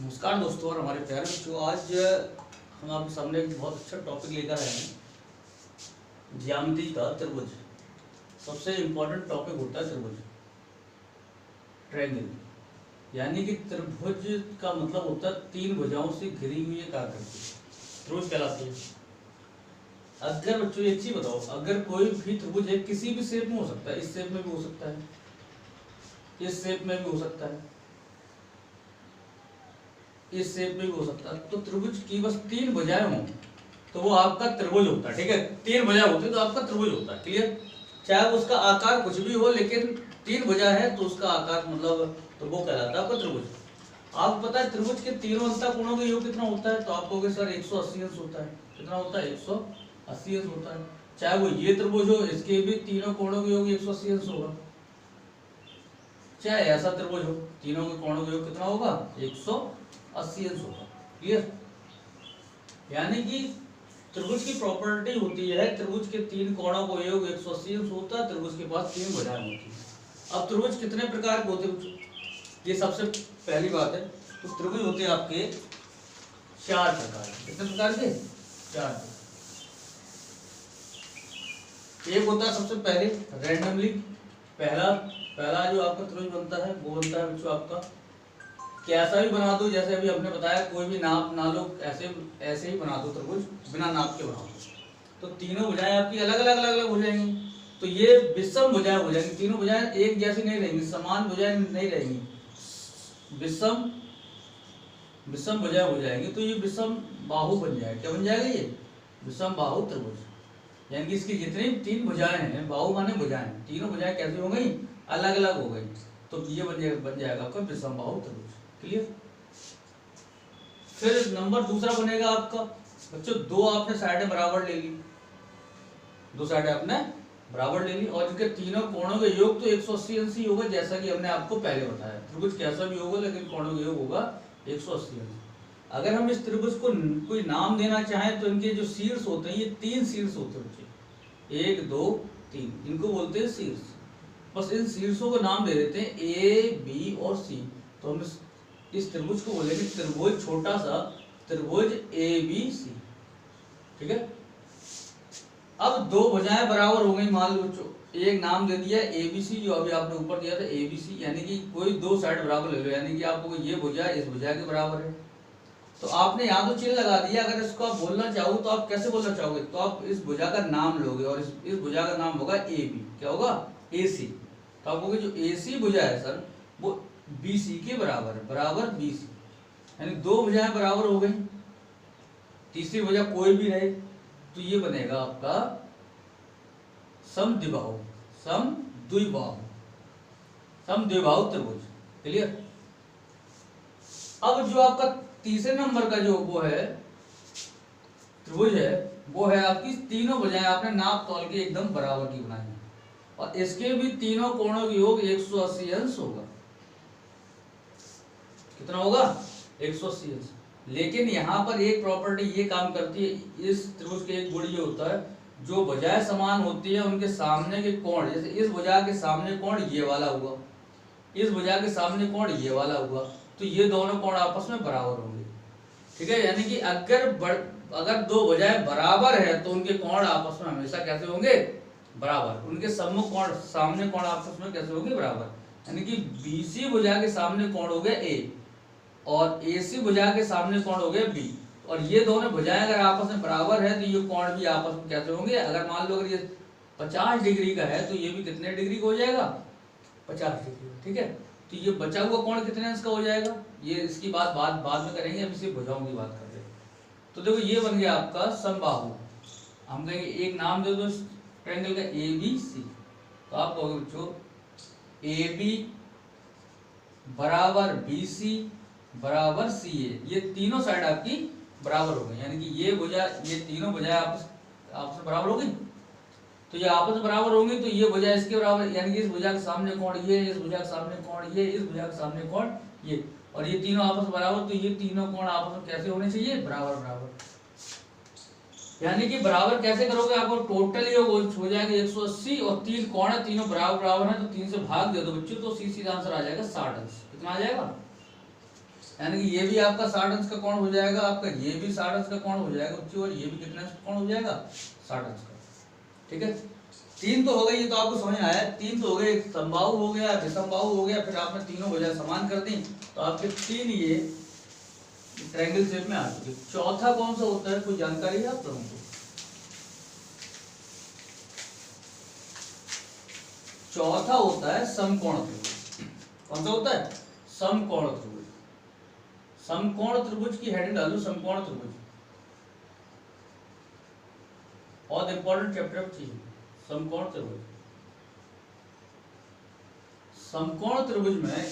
नमस्कार दोस्तों और हमारे प्यारे बच्चों, आज हम आपके सामने एक बहुत अच्छा टॉपिक लेकर आए हैं। ज्यामिति का त्रिभुज सबसे इम्पोर्टेंट टॉपिक होता है। त्रिभुज ट्रायंगल यानी कि त्रिभुज का मतलब होता है तीन भुजाओं से घिरी हुई एक आकृति त्रिभुज कहलाती है। अगर बच्चों एक चीज बताओ, अगर कोई भी त्रिभुज है किसी भी शेप में हो सकता है, इस शेप में भी हो सकता है, इस शेप में भी हो सकता है, इस शेप में भी हो सकता है, तो त्रिभुज की बस तीन भुजाएं हों तो वो आपका त्रिभुज होता है। ठीक है, तीन भुजाएं होती है तो आपका त्रिभुज होता है। क्लियर? चाहे उसका आकार कुछ भी हो, लेकिन तीन भुजा है तो उसका आकार मतलब तो वो कहलाता है आपका त्रिभुज। आपको पता है त्रिभुज के तीनों अंतः कोणों का योग कितना होता है? तो आप कहोगे सर 180 अंश होता है। कितना होता है? 180 अंश होता है। चाहे वो ये त्रिभुज हो, इसके भी तीनों कोणों का योग 180 अंश होगा। चाहे ऐसा त्रिभुज हो, तीनों के कोणों का योग कितना होगा? 180 अंश होगा। क्लियर? यानी कि त्रिभुज की प्रॉपर्टी होती है, त्रिभुज के तीन कोणों का योग 180 अंश होता है। त्रिभुज के पास तीन भुजाएं होती हैं। अब त्रिभुज कितने प्रकार के होते हैं? ये सबसे पहली बात है। तो त्रिभुज होते हैं आपके चार प्रकार के। कितने प्रकार के? चार। एक होता है सबसे पहले रैंडमली, पहला जो आपका त्रिभुज बनता है वो बनता है बच्चों आपका कैसा भी बना दो, जैसे अभी हमने बताया कोई भी नाप ना लो, ऐसे ही बना दो त्रिभुज, बिना नाप के बना दो, तो तीनों भुजाएं आपकी अलग अलग हो जाएंगी। तो ये विषम भुजाएं हो जाएंगी। तीनों भुजाएं एक जैसी नहीं रहेंगी, समान भुजाएं नहीं रहेंगी, विषम भुजाएं हो जाएंगी। तो ये विषम बाहु बन जाएगा। क्या बन जाएगा? ये विषम बाहु त्रिभुज। यानी कि इसकी जितनी तीन भुजाएं हैं, बाहु माने भुजाएं, तीनों भुजाएं कैसी हो गई? अलग अलग हो गई। तो ये बन जाएगा आपका विषम बाहु त्रिभुज। क्लियर? फिर नंबर दूसरा बनेगा आपका बच्चों, दो आपने साइडें बराबर ले ली, दो साइडें आपने बराबर ले ली और इनके तीनों कोणों का योग तो 180 अंश ही होगा, जैसा कि हमने आपको पहले बताया। त्रिभुज कैसा भी होगा लेकिन कोणों का योग होगा 180 अंश। अगर हम इस त्रिभुज को कोई नाम देना चाहें तो इनके जो शीर्ष होते हैं, ये तीन शीर्ष होते हैं बच्चे, 1 2 3, इनको बोलते हैं शीर्ष। बस इन शीर्षों को नाम दे देते हैं ए बी और सी। तो हम इस त्रिभुज को बोलेंगे त्रिभुज, छोटा सा त्रिभुज ए बी सी। ठीक है? अब दो भुजाएं बराबर हो गई, मान लो एक नाम दे दिया ए बी सी, जो अभी आपने ऊपर दिया था ए बी सी, यानी कि कोई दो साइड बराबर ले लो, यानी कि आपको ये भुजा इस भुजा के बराबर है। तो आपने यहाँ तो चिन्ह लगा दिया। अगर इसको आप बोलना चाहो तो आप कैसे बोलना चाहोगे? तो आप इस भुजा का नाम लोगे और इस भुजा का नाम होगा ए बी। क्या होगा? ए सी। तो आप कहोगे जो ए सी भुजा है सर वो बी सी के बराबर है, बराबर बी सी, यानी दो भुजाएं बराबर हो गई। तीसरी भुजा कोई भी रहे तो ये बनेगा आपका समद्विबाहु, समद्विबाहु त्रिभुज। क्लियर? अब जो आपका तीसरे नंबर का जो वो है त्रिभुज है, वो है आपकी तीनों भुजाएं आपने नाप तौल के एकदम बराबर की बनाई है और इसके भी तीनों कोणों का योग 180 अंश होगा। कितना होगा? 180 अंश। लेकिन यहाँ पर एक प्रॉपर्टी ये काम करती है, इस त्रिभुज के एक गुण ये होता है, जो भुजाएं समान होती है उनके सामने के कोण, जैसे इस भुजा के सामने कोण ये वाला हुआ, इस भुजा के सामने कोण ये वाला हुआ, तो ये दोनों कोण आपस में बराबर होंगे। ठीक है? यानी कि अगर दो भुजाएं बराबर है तो उनके कोण आपस में हमेशा कैसे होंगे? बराबर। उनके सम्मुख कोण, सामने कोण आपस में कैसे होंगे? बराबर। यानी कि बीसी भुजा के सामने कोण हो गया ए और एसी भुजा के सामने कोण हो गया बी, और ये दोनों भुजाएं अगर आपस में बराबर है तो ये कोण भी आपस में कैसे होंगे? अगर मान लो अगर ये 50 डिग्री का है तो ये भी कितने डिग्री का हो जाएगा? 50 डिग्री। ठीक है? तो ये बचा हुआ कोण कितने अंश का हो जाएगा? ये इसकी बात बाद में करेंगे, अभी सिर्फ भुजाओं की बात कर रहे हैं। तो देखो ये बन गया आपका समबाहु। हम कहेंगे एक नाम दे दो ट्रायंगल का ए बी सी, तो आप कहोगे बच्चों ए बी बराबर बी सी बराबर सी ए, ये तीनों साइड आपकी बराबर हो गई। यानी कि ये भुजा, ये तीनों भुजाएं आपस में बराबर हो गई। तो ये आपस में बराबर होंगी तो ये भुजा इसके बराबर, यानी कि इस भुजा के सामने कोण ये, इस भुजा के सामने कोण ये, इस भुजा के सामने कोण ये, और ये तीनों आपस में बराबर, तो ये तीनों कोण आपस में कैसे होने चाहिए? बराबर बराबर। यानी कि बराबर कैसे करोगे? आपको टोटल योग हो जाएगा 180 और तीन कोण है, तीनों बराबर बराबर है, तो 3 से भाग दे दो बच्चों, तो सीधा आंसर आ जाएगा 60 अंश। कितना आ जाएगा? यानी कि ये भी आपका 60 अंश का कोण हो जाएगा, आपका ये भी 60 अंश का कोण हो जाएगा बच्चों, और ये भी कितने अंश का कोण हो जाएगा, 60 अंश का। ठीक है, 3 तो हो गई, ये तो आपको समझ में आया। 3 तो हो गए, समबाहु हो गया, विषमबाहु हो गया, फिर आपने तीनों भुजाएं समान कर दी तो आपके 3 ये ट्रायंगल शेप में आ चुके। चौथा कौन सा होता है, कोई जानकारी है आप लोगों को? चौथा होता है समकोण त्रिभुज। कौन सा होता है? समकोण त्रिभुज। समकोण त्रिभुज की हेडिंग डालो, समकोण त्रिभुज, बहुत इंपॉर्टेंट चैप्टर चीज। समकोण त्रिभुज, समकोण त्रिभुज में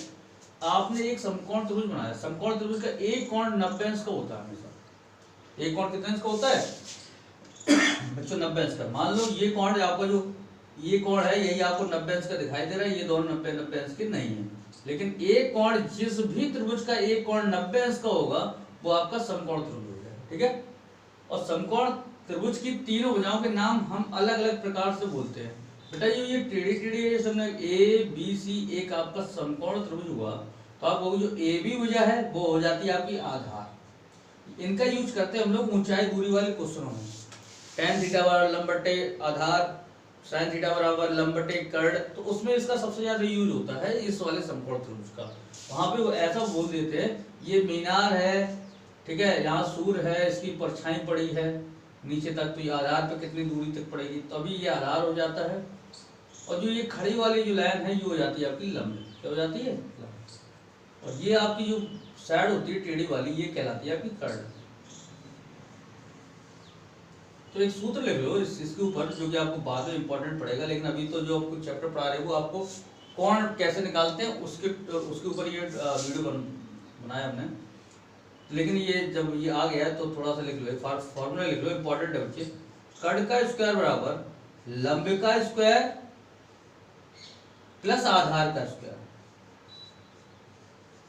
आपने एक समकोण त्रिभुज बनाया। समकोण त्रिभुज का एक कोण 90 अंश का होता है हमेशा। एक कोण कितने अंश का होता है बच्चों? 90 अंश का। मान लो ये कोण आपका जो ये कोण है यही आपको 90 अंश का दिखाई दे रहा है, ये दोनों 90 अंश के नहीं है, लेकिन एक कोण जिस भी त्रिभुज का एक कोण 90 अंश का होगा वो आपका समकोण त्रिभुज है। ठीक है, और समकोण त्रिभुज की तीनों भुजाओं के नाम हम अलग अलग प्रकार से बोलते हैं। बेटा ये टेढ़ी टेढ़ी है, जैसे हमने ए बी सी एक आपका समकोण त्रिभुज हुआ तो आप वो जो ए बी भुजा है वो हो जाती है आपकी आधार। इनका यूज करते हैं हम लोग ऊंचाई दूरी वाले क्वेश्चनों में। tan थीटा बराबर लंब बटे आधार, sin थीटा बराबर लंब बटे कर्ण, तो उसमें इसका सबसे ज्यादा यूज होता है इस वाले समकोण त्रिभुज का। वहां पे वो ऐसा बोल देते हैं ये मीनार है, ठीक है, यहाँ सूर्य है, इसकी परछाई पड़ी है नीचे तक, तो ये आधार पे कितनी दूरी तक पड़ेगी, तभी ये आधार हो जाता है। और जो ये खड़ी वाली जो लाइन है ये हो जाती है आपकी लंब। क्या हो जाती है? लंब। और ये आपकी जो साइड होती है टेढ़ी वाली ये कहलाती है आपकी कर्ण। तो एक सूत्र लिख लो इसके ऊपर, जो कि आपको बाद में इंपॉर्टेंट पड़ेगा, लेकिन अभी तो जो आपको चैप्टर पढ़ा रहे हो वो आपको कोण कैसे निकालते हैं उसके ऊपर ये वीडियो बनाया हमने। लेकिन ये जब ये आ गया तो थोड़ा सा लिख लो, फॉर्मूला लिख लो, इंपॉर्टेंट है बच्चे। कर्ण का स्क्वायर बराबर लंब का स्क्वायर प्लस आधार का स्क्वायर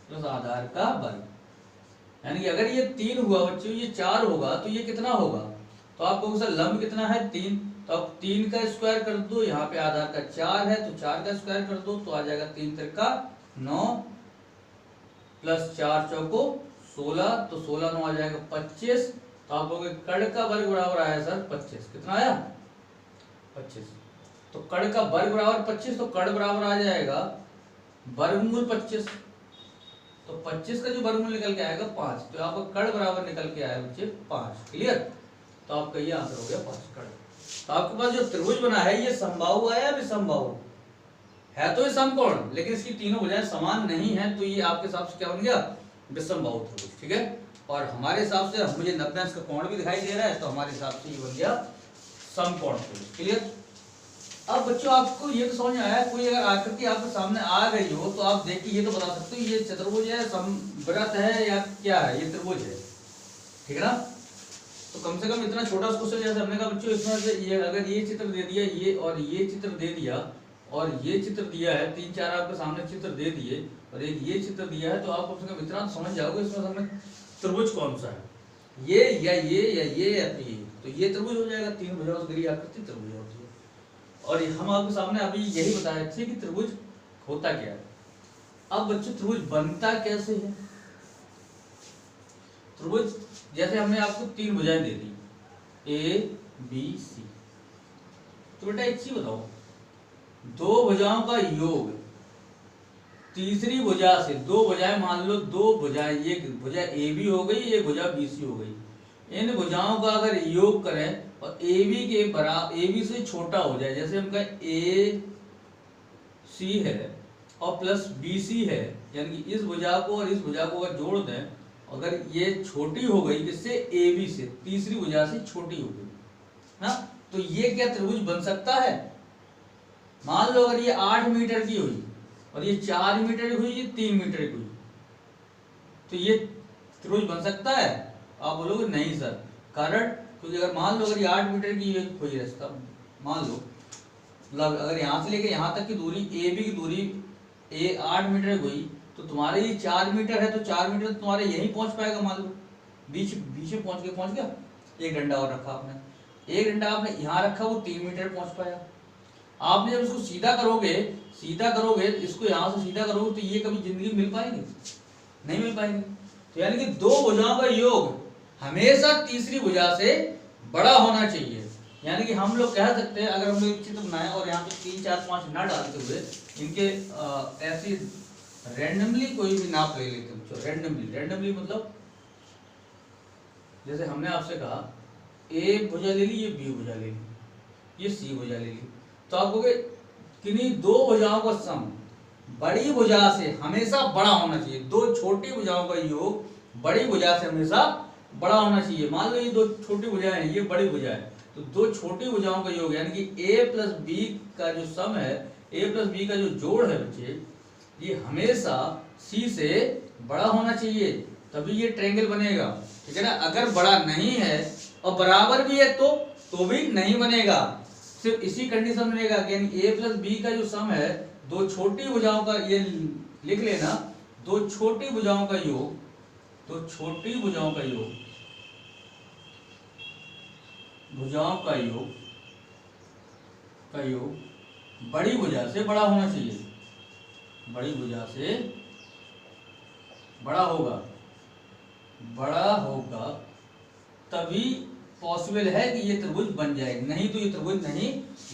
प्लस आधार का वर्ग। यानी कि अगर ये 3 हुआ बच्चों, ये 4 होगा तो ये कितना होगा? तो आपको सर लंब कितना है 3, तो आप 3 का स्क्वायर कर दो, यहाँ पे आधार का 4 है तो 4 का स्क्वायर कर दो, तो आ जाएगा 3 त्रिका 9 प्लस 4 चौको 16, तो 16 9 आ जाएगा 25। तो आप लोग कर्ण का वर्ग बराबर आया सर 25। कितना आया? 25। तो कर्ण का वर्ग बराबर 25, तो कर्ण बराबर आ जाएगा वर्गमूल 25। तो 25 का जो वर्गमूल निकल के आएगा 5, तो आपका कर्ण बराबर निकल के आया बच्चे 5। क्लियर? तो आपका ये आंसर हो गया 5 कर्ण। तो आपके पास जो त्रिभुज बना है ये समबाहु आया, विषमबाहु है, तो ये समकोण, लेकिन इसकी तीनों भुजाएं समान नहीं है, तो ये आपके हिसाब से क्या बन गया? विषमबाहु त्रिभुज। ठीक है, और हमारे हिसाब से मुझे 90 अंश का कोण भी दिखाई दे रहा है, तो हमारे हिसाब से ये बन गया समकोण त्रिभुज। क्लियर? अब बच्चों आपको ये तो समझ में आया, कोई अगर आकृति आपके सामने आ गई हो तो आप देख के ये तो बता सकते हो ये चतुर्भुज है, समवृत्त है, या क्या है, ये त्रिभुज है। ठीक है ना? तो कम से कम इतना छोटा क्वेश्चन जैसे हमने कहा बच्चों, इसमें से ये अगर ये चित्र दे दिया, ये और ये चित्र दे दिया, और ये चित्र दिया है, 3-4 आपके सामने चित्र दे दिए, और एक ये चित्र दिया है, तो आप कम से कम इतना समझ जाओगे इसमें हमने त्रिभुज कौन सा है, ये या ये या ये या ये, तो ये त्रिभुज हो जाएगा। 3 भुजाओं से घिरी आकृति त्रिभुज होती है। और हम आपके सामने अभी यही बताए थे कि त्रिभुज होता क्या है। अब बच्चों त्रिभुज बनता कैसे है? त्रिभुज जैसे हमने आपको 3 भुजाएं दे दी ए बी सी, तो बेटा एक चीज बताओ, 2 भुजाओं का योग तीसरी भुजा से, 2 भुजाएं मान लो, 2 भुजाएं, एक भुजा ए बी हो गई, एक भुजा बी सी हो गई, इन भुजाओं का अगर योग करें और ए बी के बराबर, ए बी से छोटा हो जाए, जैसे हम कहें ए सी है और प्लस बी सी है, यानी कि इस भुजा को और इस भुजा को अगर जोड़ दें, अगर ये छोटी हो गई किससे? ए बी से, तीसरी भुजा से छोटी हो गई ना, तो ये क्या त्रिभुज बन सकता है? मान लो अगर ये 8 मीटर की हुई और ये 4 मीटर की हुई, ये 3 मीटर की हुई, तो ये त्रिभुज बन सकता है? आप बोलोगे नहीं सर, कारण क्योंकि अगर मान लो अगर ये 8 मीटर की हुई रास्ता, मान लो मतलब अगर यहाँ से लेके यहाँ तक की दूरी ए बी की दूरी 8 मीटर हुई, तो तुम्हारे ये 4 मीटर है, तो 4 मीटर तुम्हारे यहीं पहुंच पाएगा, मान लो बीच में पहुंच गया। एक डंडा और रखा आपने, एक डंडा आपने यहाँ रखा, वो 3 मीटर पहुंच पाया। आपने जब इसको सीधा करोगे इसको यहाँ से सीधा करोगे, तो ये कभी जिंदगी मिल पाएंगे? नहीं मिल पाएंगे। तो यानी कि दो भुजाओं का योग हमेशा तीसरी भुजा से बड़ा होना चाहिए। यानी कि हम लोग कह सकते हैं, अगर हम लोग एक चित्र बनाए और यहाँ पे 3 4 5 ना डालते हुए इनके ऐसी रैंडमली कोई भी नाप ले लेते हैं। रैंडमली मतलब जैसे हमने आपसे कहा ए भुजा ले ली, ये बी भुजा ले ली, ये सी भुजा ले ली, तो आप कहोगे किन्हीं दो भुजाओं का सम बड़ी भुजा से हमेशा बड़ा होना चाहिए। दो छोटी भुजाओं का योग बड़ी भुजा से हमेशा बड़ा होना चाहिए। मान लो ये दो छोटी भुजाएं हैं, ये बड़ी भुजा है, तो दो छोटी भुजाओं का योग यानी कि ए प्लस बी का जो सम है, ए प्लस बी का जो जोड़ है बच्चे, ये हमेशा सी से बड़ा होना चाहिए, तभी ये ट्रायंगल बनेगा। ठीक है ना। अगर बड़ा नहीं है और बराबर भी है तो भी नहीं बनेगा। सिर्फ इसी कंडीशन में बनेगा कि यानी ए प्लस बी का जो सम है, दो छोटी भुजाओं का, ये लिख लेना, दो छोटी भुजाओं का योग, दो छोटी भुजाओं का योग, भुजाओं का योग बड़ी भुजा से बड़ा होना चाहिए। बड़ी भुजा से बड़ा होगा तभी पॉसिबल है कि ये त्रिभुज बन जाएगा, नहीं तो ये त्रिभुज नहीं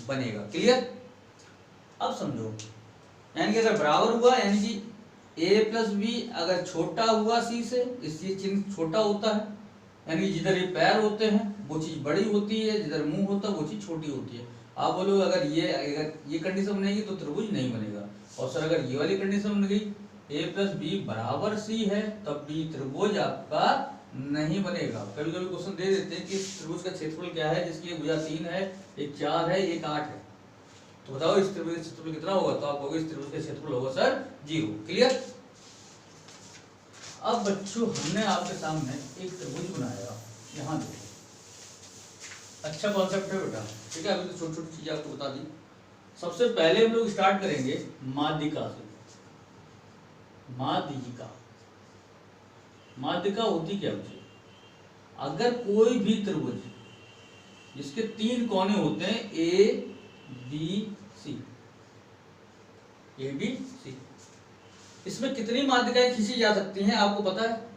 बनेगा। क्लियर। अब समझो, यानी कि अगर बराबर हुआ, यानी कि a प्लस बी अगर छोटा हुआ सी से, इसलिए चिन्ह छोटा होता है, यानी जिधर ये पैर होते हैं वो चीज बड़ी होती है, जिधर मुंह होता है वो चीज छोटी होती है। आप बोलोगे अगर ये कंडीशन बनेगी तो त्रिभुज नहीं बनेगा। और सर अगर ये वाली कंडीशन बन गई a प्लस बी बराबर सी है, तब भी त्रिभुज आपका नहीं बनेगा। कभी कभी क्वेश्चन दे देते हैं कि त्रिभुज का क्षेत्रफल क्या है, जिसकी एक भुजा 3 है, एक 4 है, एक 8 है, तो बताओ इस त्रिभुज का क्षेत्रफल कितना होगा। तो आप कहोगे इस त्रिभुज का क्षेत्रफल होगा सर 0। क्लियर। अब बच्चों हमने आपके सामने एक त्रिभुज बनाया, यहाँ देखो, अच्छा कॉन्सेप्ट है बेटा। ठीक है। अभी तो छोटी छोटी चीजें आपको बता दी। सबसे पहले हम लोग स्टार्ट करेंगे माध्यिका से। माध्यिका होती क्या बच्चे, अगर कोई भी त्रिभुज जिसके 3 कोने होते हैं ए बी सी, इसमें कितनी माध्यिकाएं खींची जा सकती हैं आपको पता है।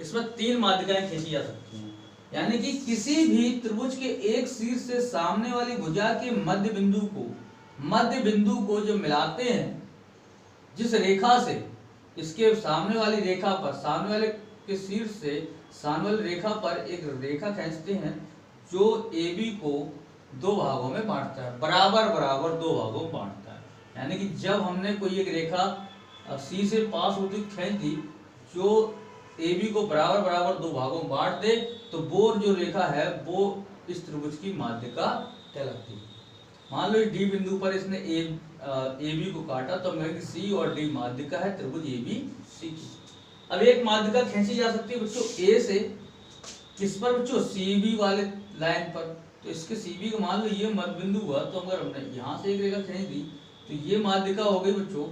इसमें 3 माध्यिकाएं खींची जा सकती हैं। यानी कि किसी भी त्रिभुज के एक शीर्ष से सामने वाली भुजा के मध्य बिंदु को जो मिलाते हैं, जिस रेखा से इसके सामने वाली रेखा पर, सामने वाले के शीर्ष से सामने वाली रेखा पर एक रेखा खींचते हैं जो AB को 2 भागों में बांटता है, बराबर 2 भागों में बांटता है। यानी कि जब हमने कोई एक रेखा C से पास होती खींच दी जो AB को बराबर 2 भागों में बांट दे, तो वो जो रेखा है वो इस त्रिभुज की माध्यिका कहलाती है। मान लो D बिंदु पर इसने AB को काटा, तो मैं C और D माध्यिका है त्रिभुज ABC की। अब एक माध्यिका खींची जा सकती है बच्चों A से, किस पर बच्चों, CB वाले लाइन पर। तो इसके CB का मान लो ये मध्य बिंदु हुआ, तो अगर हमने यहाँ से एक रेखा खींच दी तो ये माध्यिका हो गई बच्चों।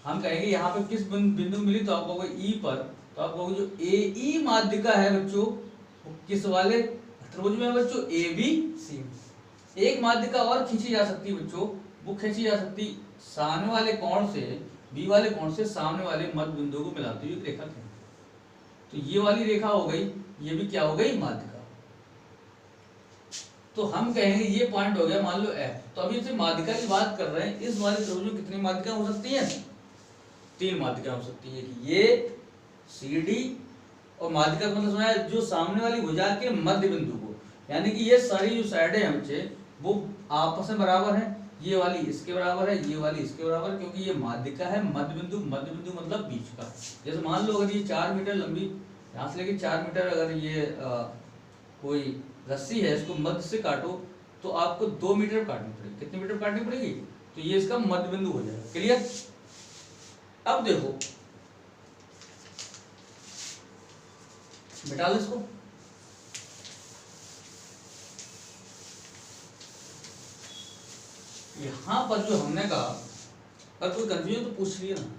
हम कहेंगे यहाँ पे किस बिंदु मिली, तो आप कहोगे E पर, तो आप कहोगे जो AE माध्यिका है बच्चों वो किस वाले त्रिभुज में है बच्चों, ABC। एक माध्यिका और खींची जा सकती है बच्चों, वो खींची जा सकती सामने वाले कोण से, B वाले कोण से सामने वाले मध्य बिंदु को मिलाती हुई रेखा खींची। तो ये वाली रेखा हो गई, ये भी क्या हो गई, माध्यिका। तो हम कहेंगे ये पॉइंट हो गया मान लो F। तो अभी से माध्यिका की बात कर रहे हैं, इस वाले त्रिभुज में कितनी माध्यिका हो सकती है, 3 माध्यिका हो सकती है। कि ये CD और माध्यिका का मतलब सुना है जो सामने वाली भुजा के मध्य बिंदु को, यानी कि ये सारी जो साइडें हैं बच्चे वो आपस में बराबर हैं। ये वाली इसके बराबर है, ये वाली इसके बराबर है, क्योंकि ये माध्यिका है मध्य बिंदु मतलब बीच का। जैसे मान लो अगर ये 4 मीटर लंबी, यहाँ से लेके 4 मीटर अगर ये कोई रस्सी है, इसको मध्य से काटो तो आपको 2 मीटर काटनी पड़ेगी। कितनी मीटर काटनी पड़ेगी, तो ये इसका मध्य बिंदु हो जाएगा। क्लियर। अब देखो मिटा लो इसको। यहां पर जो हमने कहा, अगर कोई कंफ्यूजन तो पूछ लिया ना।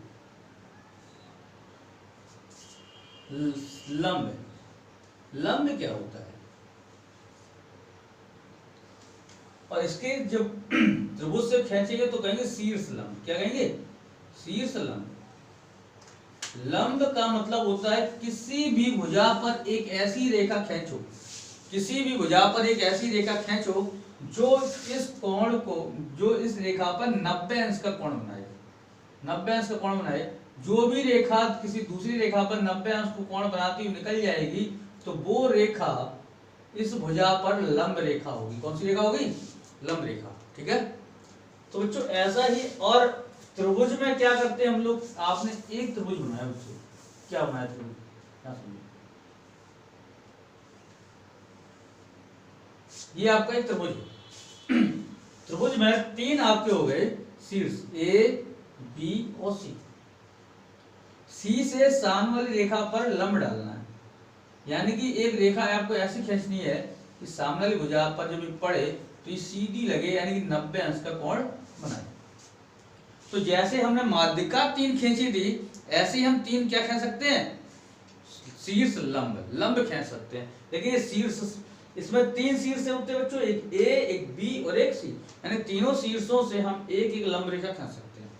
लंब क्या होता है, और इसके जब त्रिभुज से खींचेंगे तो कहेंगे शीर्ष लंब। क्या कहेंगे, शीर्ष लंब। लंब का मतलब होता है किसी भी भुजा पर एक ऐसी रेखा खींचो, किसी भी भुजा पर एक ऐसी रेखा खींचो जो इस कोण को, जो इस रेखा पर 90 अंश का कोण बनाए, 90 अंश का कोण बनाए। जो भी रेखा किसी दूसरी रेखा पर 90 अंश को कोण बनाती हुई निकल जाएगी तो वो रेखा इस भुजा पर लंब रेखा होगी। कौन सी रेखा होगी? लंब रेखा। ठीक है, तो बच्चों ऐसा ही। और त्रिभुज में क्या करते हैं हम लोग, आपने एक त्रिभुज बनाया बच्चों, क्या बनाया त्रिभुज, क्या समझो, ये आपका एक त्रिभुज है। त्रिभुज में तीन आपके हो गए शीर्ष, ए बी और सी। सी से सामने वाली रेखा पर लंब डालना है, यानी कि एक रेखा आपको ऐसी खींचनी है कि सामने वाली भुजा पर जब ये पड़े तो ये सीधी लगे, यानी कि 90 अंश का कोण बनाए। तो जैसे हमने माध्यिका 3 खींची थी, ऐसे ही हम 3 क्या खींच सकते हैं, शीर्ष लंब, लंब खींच सकते हैं। लेकिन ये शीर्ष, इसमें 3 शीर्ष होते हैं बच्चों, एक ए, एक बी और एक सी, यानी तीनों शीर्षों से हम एक एक लंब रेखा खींच सकते हैं।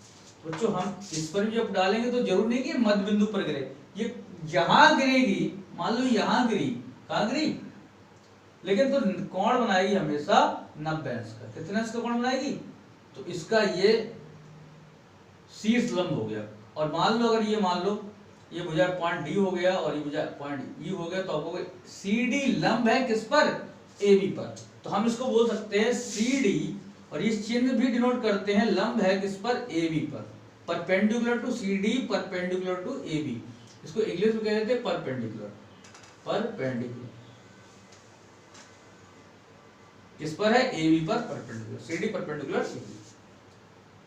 बच्चों हम इस पर भी जब डालेंगे तो जरूर नहीं कि मध्य बिंदु पर गिरे, ये जहां गिरेगी, मान लो यहां गिरी, कहां गिरी, लेकिन तो कोण बनाएगी हमेशा 90 अंश का। कितने अंश का कोण बनाएगी, तो इसका ये शीर्ष लंब हो गया। और मान लो अगर ये मान लो ये भुजा पॉइंट डी हो गया और ये भुजा पॉइंट ई हो गया, तो आपको सी डी लंब है किस पर, ए बी पर। तो हम इसको बोल सकते हैं सी डी, और इस चिन्ह भी डिनोट करते हैं लंब है किस पर, ए बी पर, perpendicular to C D, perpendicular to A B. इसको इंग्लिश में कह देते हैं परपेंडिकुलर, परपेंडिकुलर किस पर है, ए बी पर perpendicular, C D perpendicular A B.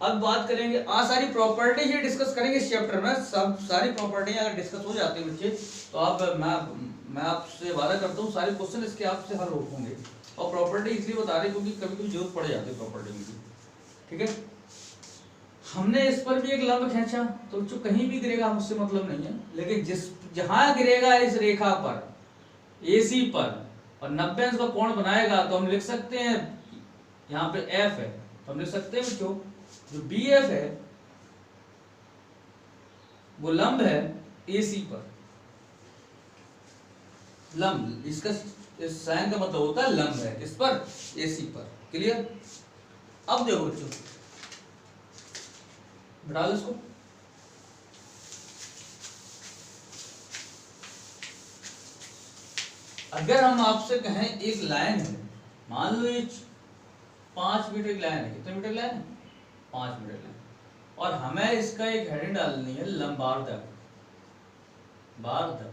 अब बात करेंगे सारी प्रॉपर्टी ये डिस्कस करेंगे इस चैप्टर में। सब सारी प्रॉपर्टी अगर डिस्कस हो जाती है बच्चे तो आप मैं आपसे वादा करता हूँ सारे क्वेश्चन इसके आपसे हल होंगे। और प्रॉपर्टी इसलिए बता रहे क्योंकि कभी कभी जरूरत पड़ जाती है प्रॉपर्टी की। ठीक है, हमने इस पर भी एक लंब खींचा, तो जो कहीं भी गिरेगा मुझसे मतलब नहीं है, लेकिन जहां गिरेगा इस रेखा पर AC पर और 90 अंश का कोण बनाएगा, तो हम लिख सकते हैं यहाँ पे F है, तो हम लिख सकते हैं बच्चों जो BF है वो लंब है AC पर। लंब, इसका इस साइन का मतलब होता है लंब है किस पर, AC पर। क्लियर? अब देखो बच्चों, बढ़ा लो इसको। अगर हम आपसे कहें एक लाइन है, मान लो ये 5 मीटर की लाइन है, कितने मीटर लाइन है, 5 मीटर लाइन, और हमें इसका एक हेडिंग डालनी है लंबार्धक, बार्धक,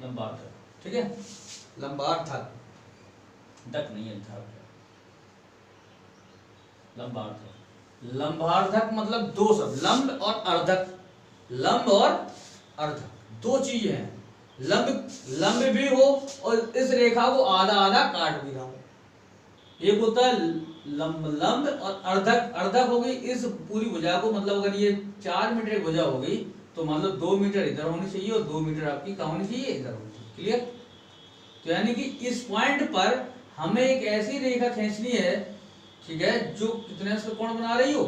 लंबार्धक। ठीक है, लंबार्धक, धक नहीं है, धक है, लंबार्धक। लंबार्धक मतलब दो शब्द, लंब और अर्धक। लंब और अर्धक दो चीजें हैं, लंब भी हो और इस रेखा को आधा आधा काट भी रहा हो। एक होता है लंब और अर्धक। अर्धक हो गई इस पूरी भुजा को, मतलब अगर ये 4 मीटर की भुजा हो गई तो मतलब 2 मीटर इधर होनी चाहिए और 2 मीटर आपकी कहाँ होनी चाहिए, इधर होनी चाहिए। क्लियर? तो यानी कि इस पॉइंट पर हमें एक ऐसी रेखा खींचनी है, ठीक है, जो कितने अंश का कोण बना रही हो,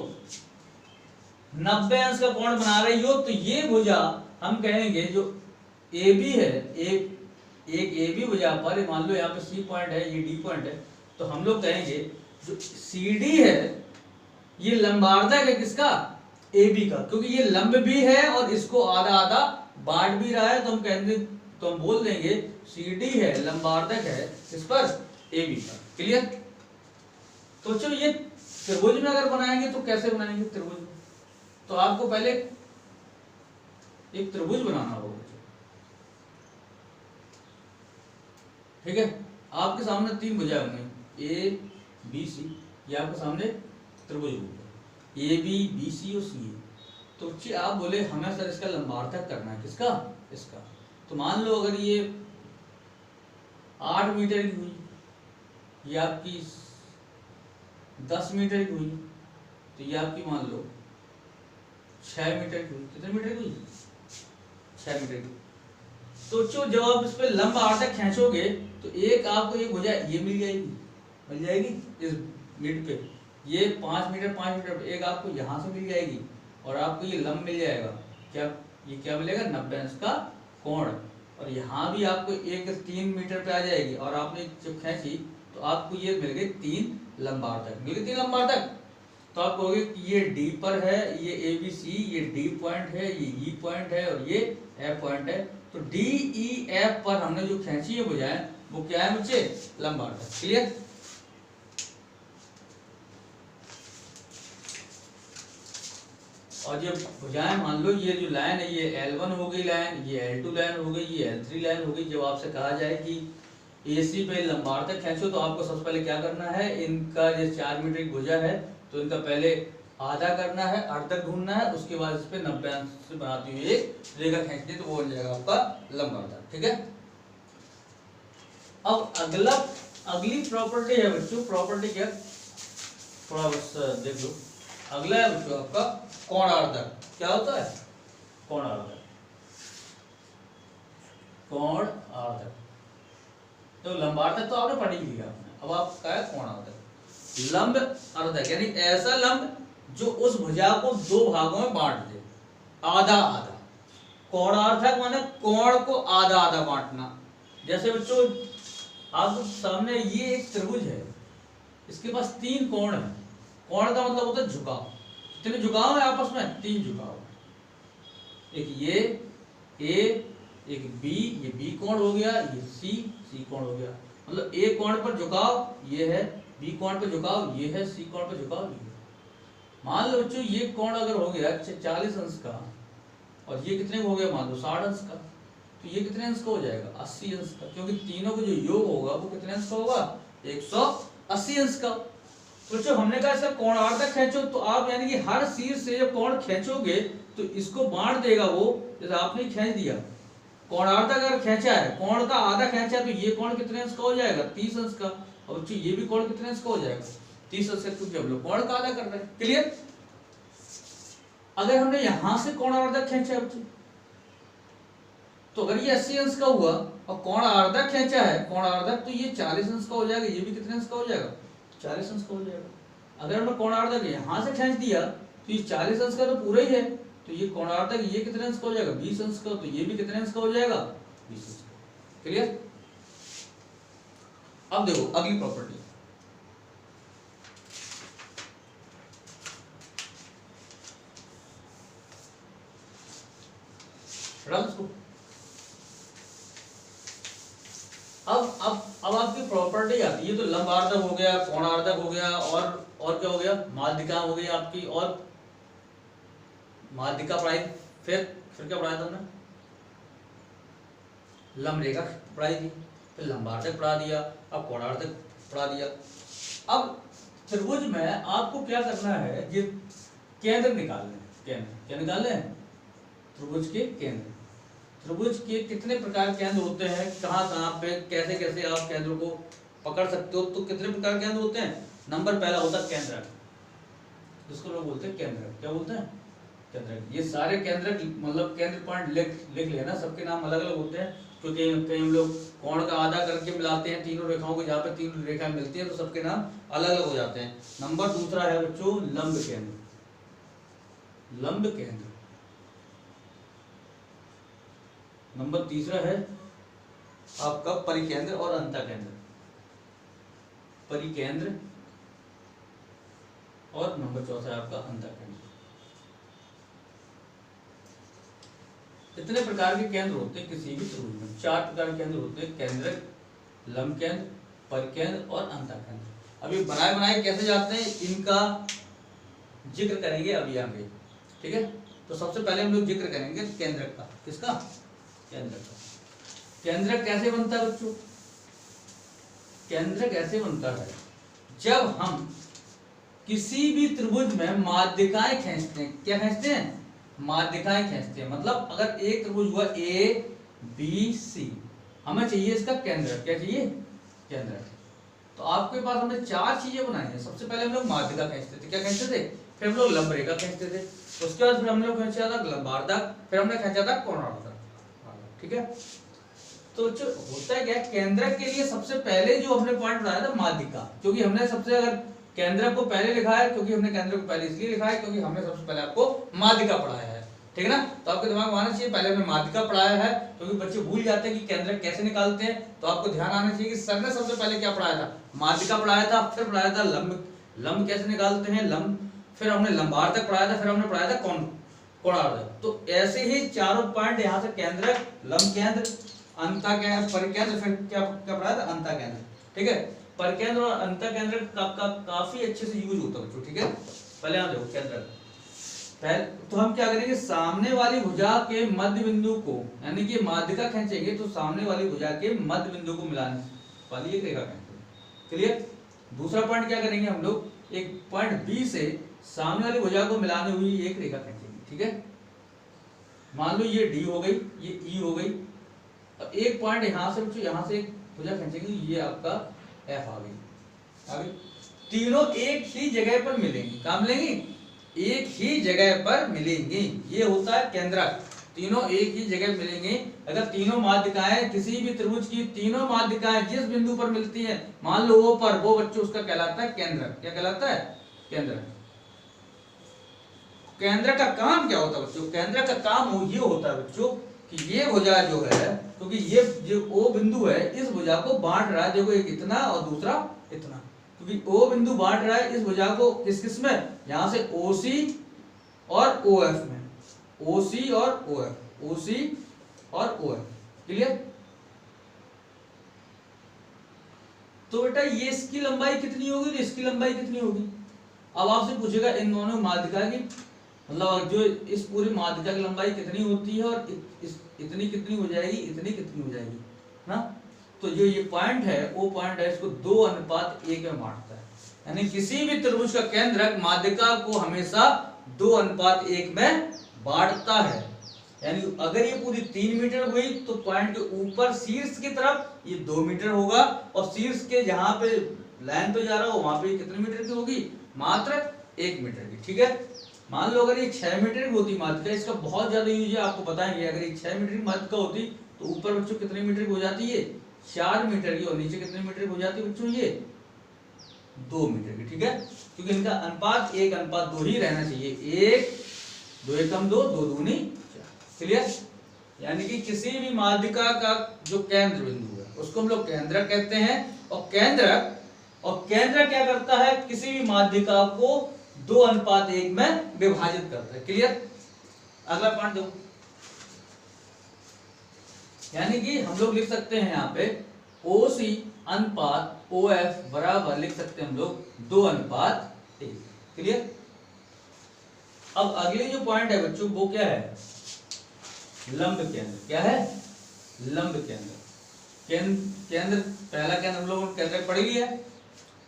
90 अंश का कोण बना रही हो। तो ये भुजा हम कहेंगे जो AB है, एक AB भुजा पर, मान लो यहाँ पे C पॉइंट है, ये D पॉइंट है, तो हम लोग कहेंगे जो CD है ये लंबार्धक है किसका, AB का, क्योंकि ये लंब भी है और इसको आधा आधा बांट भी रहा है। तो हम कहेंगे, तो हम बोल देंगे CD है लंबार्धक है इस पर, AB पर। क्लियर? तो चलो ये त्रिभुज में अगर बनाएंगे तो कैसे बनाएंगे त्रिभुज? तो आपको पहले एक त्रिभुज बनाना होगा। ठीक है, आपके सामने 3 भुजाएं होंगी, A B C, ये आपके सामने त्रिभुज होगा, A B B C और C। तो आप बोले हमें सर इसका लंबार्धक करना है, किसका, इसका। तो मान लो अगर ये 8 मीटर की हुई, ये आपकी 10 मीटर की हुई, तो ये आपकी मान लो 6 मीटर की हुई। कितने मीटर की हुई, 6 मीटर की। तो जब आप इस पे लंबार्धक खींचोगे तो एक आपको एक भुजा ये मिल जाएगी इस मिड पे, ये 5 मीटर 5 मीटर, एक आपको यहाँ से मिल जाएगी और आपको ये लंब मिल जाएगा क्या ये क्या मिलेगा 90 अंश का कोण। और यहाँ भी आपको एक 3 मीटर पे आ जाएगी और आपने जब खींची तो आपको ये मिल गई 3 लंबार्धक, मिल गई 3 लंबार्धक। तो आप कहोगे कि ये डी पर है, ये ए बी सी, ये डी पॉइंट है, ये ई पॉइंट है और ये एफ पॉइंट है। तो डी ई एफ पर हमने जो खींची है भुजाएं वो क्या है बच्चे, लंबार्धक। क्लियर। और जब भुजाएं मान लो ये जो लाइन है ये L1 हो गई लाइन, ये L2 लाइन हो गई, ये L3 लाइन हो गई। जब आपसे कहा जाए कि AC पे लंबार्धक खींचो तो आपको सबसे पहले क्या करना है, इनका जो 4 मीटर की भुजा है तो इनका पहले आधा करना है, अर्धक ढूंढना है, उसके बाद इस पे 90 अंश से बनाती हुई एक रेखा खींचनी है तो वो बन जाएगा आपका लंबार्धक। ठीक है। अब अगली प्रॉपर्टी है बच्चों, प्रॉपर्टी क्या, थोड़ा बस देख लो। अगला है बच्चों आपका कोणार्धक। क्या होता है कोणार्धक, कोणार्धक। तो लंबार्धक तो आपने पढ़ ही लिया आपने, अब आपका है कोणार्धक। लंब अर्धक यानी ऐसा लंब जो उस भुजा को दो भागों में बांट दे, आधा आधा। कोणार्धक माने कोण को आधा आधा बांटना। जैसे बच्चों आप सामने ये एक त्रिभुज है, इसके पास 3 कोण है। कोण का मतलब होता है झुकाव। कितने झुकाव है आपस में, 3 झुकाव। एक ये ए, एक बी, ये बी कोण हो गया, ये सी कोण हो गया। मतलब ए कोण पर झुकाव ये है, बी कोण पर झुकाव ये है, सी कोण पर झुकाव ये है। मान लो बच्चों ये कोण अगर हो गया 40 अंश का और ये कितने का हो गया, मान लो 60 अंश का, तो ये कितने अंश का हो जाएगा, 80 अंश का। क्योंकि तीनों का जो योग होगा वो कितने अंश का होगा, 180 अंश का। तो जो हमने कहा इसका कोणार्धक खींचो, तो आप यानी कि हर शीर्ष से जब कोण खींचोगे तो इसको बांट देगा वो। जैसे आपने खींच दिया कोणार्धक, अगर खींचा है कोण का आधा खींचा तो ये कोण कितने अंश का हो जाएगा, 30 अंश का। और ये भी कोण कितने अंश का हो जाएगा, 30 अंश का, क्योंकि हम लोग कोण का आधा कर रहे हैं। क्लियर। अगर हमने यहां से कोणार्धक खींचा बच्चे, तो अगर ये 80 अंश का हुआ और कोणार्धक खींचा है कोणार्धक, तो ये 40 अंश का हो जाएगा, ये भी कितने अंश का हो जाएगा, 40 अंश का हो जाएगा। अगर हमने कोणार्धक यहां से खींच दिया तो ये 40 अंश का तो पूरा ही है, तो ये कोणार्धक ये कितने अंश का हो जाएगा, 20 अंश का, तो ये भी कितने अंश का हो जाएगा, 20 अंश का। क्लियर। अब देखो अगली प्रॉपर्टी, अब आपकी प्रॉपर्टी आती है। तो लंबार्धक हो गया, कोणार्धक हो गया, और क्या हो गया, माध्यिका हो गई आपकी, और माध्यिका पढ़ाई, फिर क्या पढ़ाया था हमने, लंब रेखा पढ़ाई थी, फिर लंबार्धक पढ़ा दिया, अब कोणार्धक पढ़ा दिया। अब त्रिभुज में आपको क्या करना है, ये केंद्र निकालने हैं। केंद्र क्या निकालने हैं, त्रिभुज के केंद्र। त्रिभुज के कितने प्रकार के केंद्र होते हैं, कहाँ पे कैसे कैसे आप केंद्र को पकड़ सकते हो। तो कितने प्रकार के केंद्र होते हैं, नंबर पहला होता है केंद्रक, जिसको लोग बोलते हैं केंद्रक। क्या बोलते हैं, केंद्रक। ये सारे केंद्रक मतलब केंद्र पॉइंट लिख लेना, सबके नाम अलग अलग होते हैं, क्योंकि कहीं हम लोग कोण का आधा करके मिलाते हैं तीनों रेखाओं को, जहाँ पे 3 रेखाएं मिलती हैं तो सबके नाम अलग अलग हो जाते हैं। नंबर दूसरा है बच्चों लंब केंद्र, लंब केंद्र। नंबर तीसरा है आपका परिकेंद्र और अंतःकेंद्र, परिकेंद्र, और नंबर चौथा है आपका अंतःकेंद्र। इतने प्रकार के केंद्र होते हैं किसी भी त्रिभुज में। 4 प्रकार के केंद्र होते हैं, केंद्रक, लंब केंद्र, परिकेंद्र और अंतःकेंद्र। अभी बनाए बनाए कैसे जाते हैं इनका जिक्र करेंगे अभी आगे। ठीक है। तो सबसे पहले हम लोग जिक्र करेंगे केंद्रक का। किसका, केंद्रक का। केंद्रक कैसे बनता है बच्चों, केंद्रक ऐसे बनता है जब हम किसी भी त्रिभुज में माध्यिकाएं खींचते हैं। क्या खींचते हैं, माध्यिकाएं खींचते हैं। मतलब अगर एक त्रिभुज हुआ ए बी सी, हमें चाहिए इसका केंद्रक। क्या चाहिए, केंद्रक। तो आपके पास हमने 4 चीजें बनाई हैं। सबसे पहले हम लोग माध्यिका खींचते थे। क्या खींचते थे, फिर हम लोग लंब रेखा खींचते थे, उसके बाद फिर हम लोग खींचा था लंबार्धक, फिर हमने खींचा था कोणार्धक। ठीक है। तो जो होता है क्या, केंद्रक के लिए सबसे पहले जो हमने पॉइंट बनाया था माध्यिका, क्योंकि हमने सबसे अगर केंद्रक को पहले लिखा है, क्योंकि हमने केंद्रक को पहले इसलिए लिखा है क्योंकि हमने सबसे पहले आपको माध्यिका पढ़ाया है। ठीक है ना। तो आपके दिमाग में आना चाहिए, पहले हमने माध्यिका पढ़ाया है, क्योंकि बच्चे भूल जाते हैं कि केंद्रक कैसे निकालते हैं। तो आपको ध्यान आना चाहिए कि सर ने सबसे पहले क्या पढ़ाया था, माध्यिका पढ़ाया था, फिर पढ़ाया था लंब कैसे निकालते हैं, लंब, फिर हमने लंबार्धक पढ़ाया था, फिर हमने पढ़ाया था कोणार्धक। तो ऐसे ही चारों पॉइंट यहाँ से केंद्रक, लंब केंद्र, अंतःकेंद्र, परिकेंद्र, फिर क्या क्या पढ़ाया था, अंतःकेंद्र। ठीक है, परिकेंद्र और अंतःकेंद्र का काफी अच्छे से यूज होता है बच्चों। ठीक है, पहले यहाँ देखो केंद्र, पहले तो हम क्या करेंगे, सामने वाली भुजा के मध्य बिंदु को, यानी कि माध्यिका खींचेंगे तो सामने वाली भुजा के मध्य बिंदु को मिलाने वाली एक रेखा खींचेंगे। क्लियर। दूसरा पॉइंट क्या करेंगे हम लोग, एक पॉइंट बी से सामने वाली भुजा को मिलाने हुई एक रेखा खींचेंगे। ठीक है, मान लो ये डी हो गई, ये ई हो गई, अब एक पॉइंट यहां से एक भुजा खींचेंगे, ये आपका एफ आ गई। तीनों एक ही जगह पर मिलेंगे, कहां मिलेंगी, एक ही जगह पर मिलेंगे, ये होता है केंद्रक। तीनों एक ही जगह मिलेंगे। अगर तीनों माध्यिकाएं किसी भी त्रिभुज की तीनों माध्यिकाएं जिस बिंदु पर मिलती हैं, मान लो वो पर, वो बच्चों उसका कहलाता है केंद्रक। क्या कहलाता है, केंद्रक। केंद्र का काम क्या होता है बच्चों, केंद्र का काम ये होता है बच्चों कि ये भुजा जो है, क्योंकि ये जो ओ बिंदु है, इस भुजा को बांट रहा है, देखो एक इतना और दूसरा इतना, क्योंकि ओ बिंदु बांट रहा है इस भुजा को किस किस में, यहां से OC और OF में, OC और OF, OC और OF। क्लियर। तो बेटा ये इसकी लंबाई कितनी होगी, तो इसकी लंबाई कितनी होगी। अब आपसे पूछेगा इन दोनों माध्यिका की, मतलब जो इस पूरी माध्यिका की लंबाई कितनी होती है, और इतनी कितनी हो जाएगी, इतनी कितनी हो जाएगी ना। तो जो ये पॉइंट है, वो पॉइंट है, इसको 2:1 में बांटता है, यानी किसी भी त्रिभुज का केंद्रक माध्यिका को हमेशा 2:1 में बांटता है। यानी अगर ये पूरी 3 मीटर हुई तो पॉइंट के ऊपर शीर्ष की तरफ ये 2 मीटर होगा, और शीर्ष के जहां पे लाइन पे जा रहा हो वहां पे कितने मीटर की होगी, मात्र 1 मीटर की। ठीक है, मान लो अगर ये 6 मीटर की होती माध्यिका, इसका बहुत ज्यादा यूज है, आपको बताएंगे। अगर ये 6 मीटर की माध्यिका होती तो ऊपर बच्चों कितने मीटर की हो जाती है, 4 मीटर की, और नीचे कितने मीटर की हो जाती है बच्चों, ये 2 मीटर की। ठीक है, क्योंकि इनका अनुपात 1:2 ही रहना चाहिए, 1 2 एकम 2 2 दूनी 4। क्लियर। यानी कि किसी भी माध्यिका का जो केंद्र बिंदु है उसको हम लोग केंद्रक कहते हैं, और केंद्रक क्या करता है, किसी भी माध्यिका को 2:1 में विभाजित करता है। क्लियर। अगला पॉइंट दो, यानी कि हम लोग लिख सकते हैं यहाँ पे OC अनुपात OF बराबर लिख सकते हैं हम लोग 2:1। क्लियर। अब अगले जो पॉइंट है बच्चों वो क्या है, लंब केंद्र। क्या है, लंब केंद्र। केंद्र पहला केंद्र हम लोगों ने केंद्र पढ़ लिया है।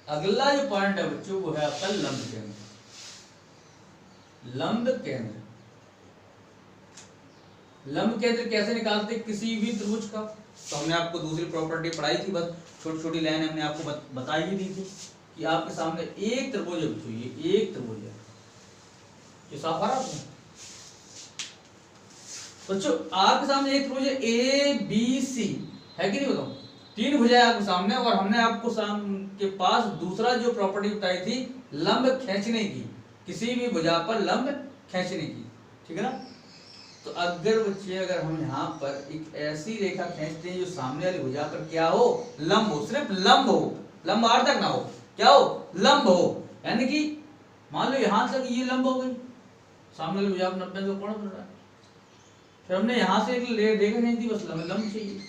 अगला जो पॉइंट है बच्चों वो है आपका लंब केंद्र। लंब केंद्र, लंब केंद्र कैसे निकालते किसी भी त्रिभुज का, तो हमने आपको दूसरी प्रॉपर्टी पढ़ाई थी, बस छोटी छोटी लाइन हमने आपको बताई ही दी थी कि आपके सामने एक त्रिभुज है बच्चों, ये एक त्रिभुज है, ये साफ आ रहा है बच्चों, आपके सामने एक त्रिभुज है ABC है कि नहीं, बताओ 3 भुजाएं आपके सामने, और हमने आपको के पास दूसरा जो प्रॉपर्टी बताई थी लंब खींचने की, किसी भी भुजा पर लंब खींचने की। ठीक है ना। तो अगर बच्चे अगर हम यहाँ पर एक ऐसी रेखा खींचते हैं जो सामने वाली भुजा पर क्या हो, लंब हो, सिर्फ लंब हो, लंबार्धक ना हो, क्या हो, लंब हो, यानी कि मान लो यहां तक ये लंब हो गई, सामने वाली भुजा पर 90 का कोण बन रहा है, फिर हमने यहां से एक रेखा खींच दी, बस लंब चाहिए।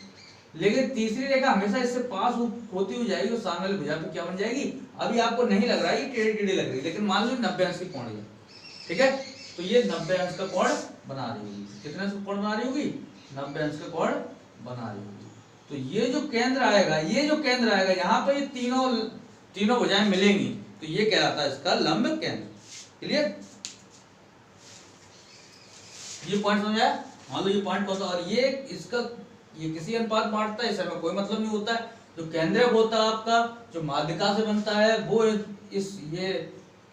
लेकिन तीसरी रेखा हमेशा इससे पास होती हुई जाएगी, तो सामने वाली भुजा पे क्या बन जाएगी, अभी आपको नहीं लग रहा है, ये टेढ़ी टेढ़ी लग रही है, लेकिन मान लो 90 अंश की कोण है। ठीक है, तो ये 90 अंश का कोण बना रही होगी। कितने अंश का कोण बना रही होगी, 90 अंश का कोण बना रही होगी। तो ये जो केंद्र आएगा, ये जो केंद्र आएगा, यहाँ पे ये तीनों भुजाएं मिलेंगी, तो ये कहलाता है इसका लंब केंद्र। क्लियर। ये पॉइंट समझ आया। मान लो ये पॉइंट कौन सा, और ये किसी अनुपात बांटता है, इसमें कोई मतलब नहीं होता है। जो केंद्रक होता है आपका, जो माध्यिका से बनता है, वो ये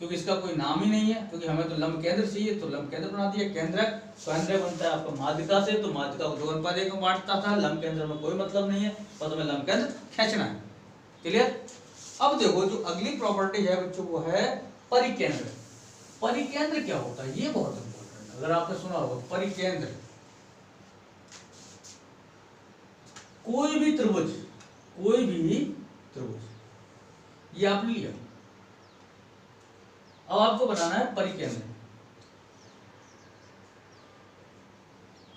क्योंकि इसका कोई नाम ही नहीं है, क्योंकि हमें तो लंब केंद्र चाहिए, तो लंब केंद्र बना दिया। केंद्रक बनता है आपका माध्यिका से, तो माध्यिका को 2:1 में बांटता था, लंब केंद्र में कोई मतलब नहीं है, बस हमें लंब केंद्र खींचना है। क्लियर। अब देखो जो अगली प्रॉपर्टी है बच्चों वो है परिकेंद्र। परिकेंद्र क्या होता है, ये बहुत इंपॉर्टेंट है। अगर आपने सुना होगा परिकेंद्र, कोई भी त्रिभुज, कोई भी त्रिभुज, ये आपने लिया। अब आपको बनाना है परिकेंद्र,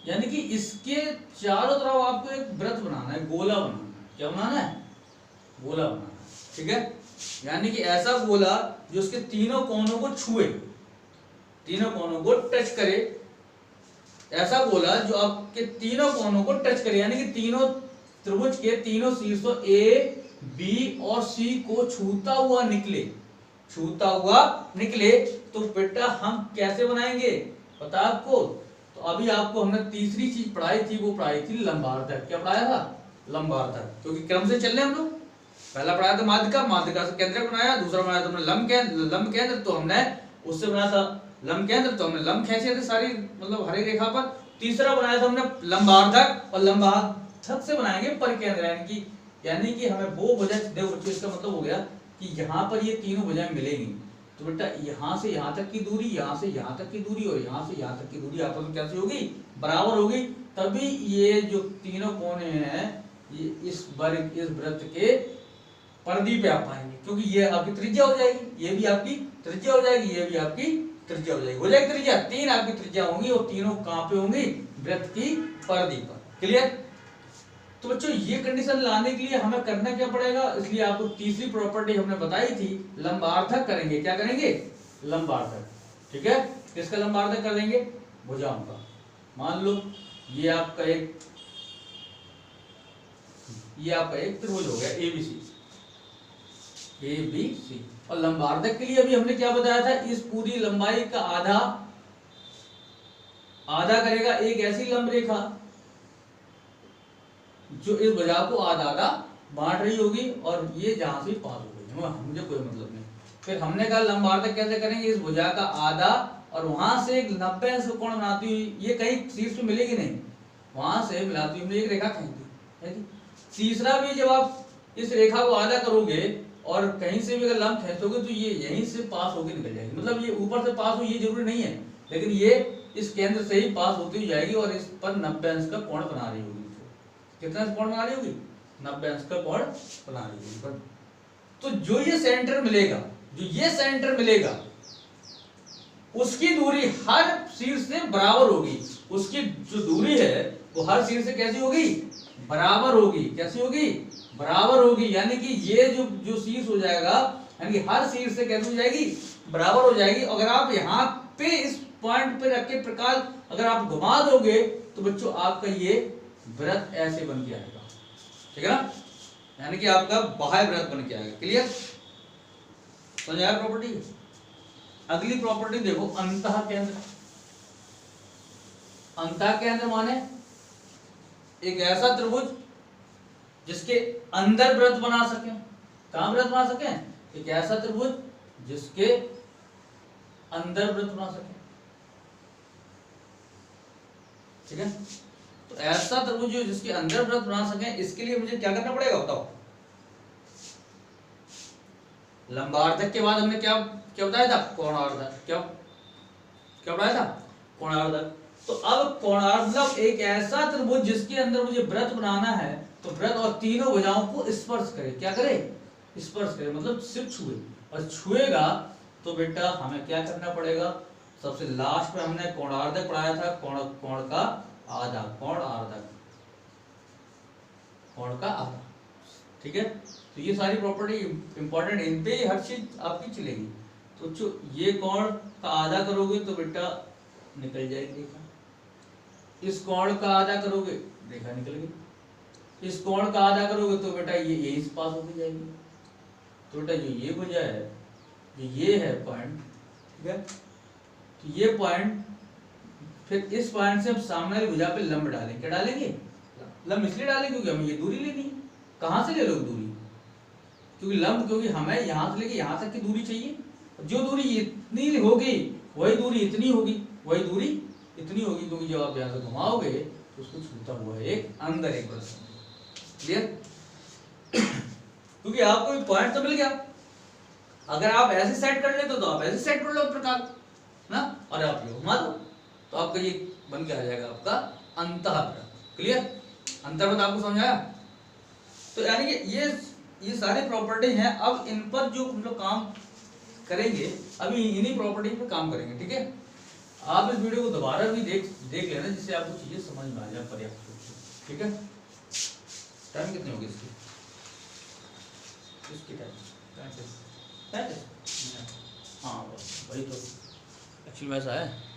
यानी कि इसके चारों तरफ आपको एक वृत्त बनाना है, गोला बनाना है। क्या बनाना है? गोला बनाना है। ठीक है, यानी कि ऐसा गोला जो उसके तीनों कोनों को छुए, तीनों कोनों को टच करे, ऐसा गोला जो आपके तीनों कोनों को टच करे, यानी कि तीनों त्रिभुज के तीनों शीर्षों ए, बी और सी को छूता हुआ निकले, छूता हुआ निकले। तो बेटा हम कैसे बनाएंगे पता आपको? तो अभी आपको हमने तीसरी चीज पढ़ाई थी, वो पढ़ाई थी लंबार्धक। क्या पढ़ाया था? लंबार्धक। क्योंकि क्रम से चल रहे हम लोग। पहला पढ़ाया था माध्यिका, माध्यिका से केंद्रक बनाया, दूसरा बनाया था हमने लंब केंद्र, तो हमने उससे बनाया था लंब केंद्र, तो हमने लंब खींचे थे सारी, मतलब हरी रेखा पर। तीसरा बनाया था हमने लंबार्धक, और लंबार्धक से बनाएंगे परिकेंद्र, यानी कि हमें वो भुजा, देखो बच्चों इसका मतलब हो गया कि यहाँ पर ये तीनों भुजाएं मिलेंगी, तो बेटा यहाँ से यहाँ तक की दूरी, यहाँ से यहाँ तक की दूरी और यहाँ से यहाँ तक की दूरी आपस में कैसी होगी? बराबर होगी। तभी ये जो तीनों कोने हैं ये इस वृत्त के परिधि पे आ पाएंगे, क्योंकि ये आपकी त्रिज्या हो जाएगी, ये भी आपकी त्रिज्या हो जाएगी, ये भी आपकी त्रिज्या हो जाएगी त्रिज्या। तीन आपकी त्रिज्या होंगी और तीनों कहाँ पे होंगी? वृत्त की परिधि पर। क्लियर? तो बच्चों ये कंडीशन लाने के लिए हमें करना क्या पड़ेगा? इसलिए आपको तीसरी प्रॉपर्टी हमने बताई थी, लंबार्धक करेंगे। क्या करेंगे? लंबार्धक। ठीक है, किसका लंबार्धक कर देंगे? भुजाओं का। मान लो ये आपका एक त्रिभुज हो गया एबीसी, एबीसी, और लंबार्धक के लिए अभी हमने क्या बताया था? इस पूरी लंबाई का आधा करेगा एक ऐसी लंब रेखा जो इस भुजा को आधा आधा बांट रही होगी, और ये जहां से पास हो गई, मुझे कोई मतलब नहीं। फिर हमने कहा लंबार्धक कैसे करेंगे? इस भुजा का आधा और वहां से एक 90 अंश कोण बनाती हुई, ये कहीं शीर्ष में मिलेगी नहीं, वहां से मिलाती हुई एक रेखा खींचती है। तीसरा भी जब आप इस रेखा को आधा करोगे और कहीं से भी अगर लंब खींचोगे तो ये यहीं से पास होकर निकल जाएगी। मतलब ये ऊपर से पास हो ये जरूरी नहीं है, लेकिन ये इस केंद्र से ही पास होती हुई जाएगी और इस पर 90 अंश का कोण बना रही होगी। कितना कोण बना रही होगी? 90 अंश का कोण बना रही होगी। तो जो ये सेंटर मिलेगा, उसकी दूरी हर शीर्ष से बराबर होगी। उसकी जो दूरी है वो हर शीर्ष से कैसी होगी? बराबर होगी। कैसी होगी? बराबर होगी। यानी कि ये जो शीर्ष हो जाएगा, यानी कि हर शीर्ष से कैसी हो जाएगी? बराबर हो जाएगी। अगर आप यहाँ पे इस पॉइंट पे रख के प्रकाश अगर आप घुमा दोगे तो बच्चों आपका ये वृत्त ऐसे बन के आएगा। ठीक है ना? यानी कि आपका बाह्य वृत्त बन के आएगा। क्लियर? समझ आया प्रॉपर्टी? अगली प्रॉपर्टी देखो, अंतः केंद्र। अंतः केंद्र माने एक ऐसा त्रिभुज जिसके अंदर वृत्त बना सके। कहां वृत्त बना सके? एक ऐसा त्रिभुज जिसके अंदर वृत्त बना सके। ठीक है, तो ऐसा त्रिभुज जिसके अंदर वृत्त बना सके, इसके लिए मुझे क्या करना पड़ेगा बताओ? लंबार्धक के बाद हमने क्या क्या बताया था? कोणार्धक। क्या बताया था? कोणार्धक। तो अब कोणार्धक एक ऐसा त्रिभुज जिसके अंदर मुझे वृत्त बनाना है, तो वृत्त और तीनों भुजाओं को स्पर्श करे। क्या करे? स्पर्श करे, मतलब सिर्फ छुए। और छुएगा तो बेटा हमें क्या करना पड़ेगा? सबसे लास्ट में हमने कोणार्धक पढ़ाया था, कोण का आधा, कोणार्धक, कोण का आधा। ठीक है, तो ये सारी प्रॉपर्टी इंपॉर्टेंट, इन पे हर चीज आपकी चलेगी। तो जो ये कोण का आधा करोगे तो बेटा निकल जाएगी रेखा। इस कोण का आधा करोगे रेखा निकल गई। इस कोण का आधा करोगे तो बेटा ये यही पास होती जाएगी। तो बेटा जो ये भुजा है, जो ये है पॉइंट, ठीक है, तो ये पॉइंट, फिर इस पॉइंट से हम सामने वाली भुजा पे लंब डालेंगे। क्या डालेंगे? लंब इसलिए डालेंगे क्योंकि हमें ये दूरी लेनी है। कहां से ले लो दूरी? क्योंकि लंब, क्योंकि हमें यहां से लेके यहां तक की दूरी चाहिए। जो दूरी इतनी होगी वही दूरी इतनी होगी, वही दूरी इतनी होगी, क्योंकि जब आप यहां से घुमाओगे तो उसको छूता हुआ एक अंदर एक वृत्त। क्लियर? क्योंकि आपको एक पॉइंट तो मिल गया। अगर आप ऐसे सेट कर लेते तो आप ऐसे सेट कर लो प्रकार ना, और आप ये घुमा दो। तो आपका ये बन के आ जाएगा आपका अंतःपृथ। क्लियर? अंतःपृथ आपको समझ आया? तो यानी कि ये सारे प्रॉपर्टी हैं। अब इन पर जो हम लोग काम करेंगे, अभी इन्हीं प्रॉपर्टी पे काम करेंगे। ठीक है, आप इस वीडियो को दोबारा भी देख लेना, जिससे आपको चीजें समझ में आ जाए पर्याप्त रूप से। ठीक है, टाइम कितनी होगी इसकी? टाइम हाँ, वही तो एक्चुअली वैसा है।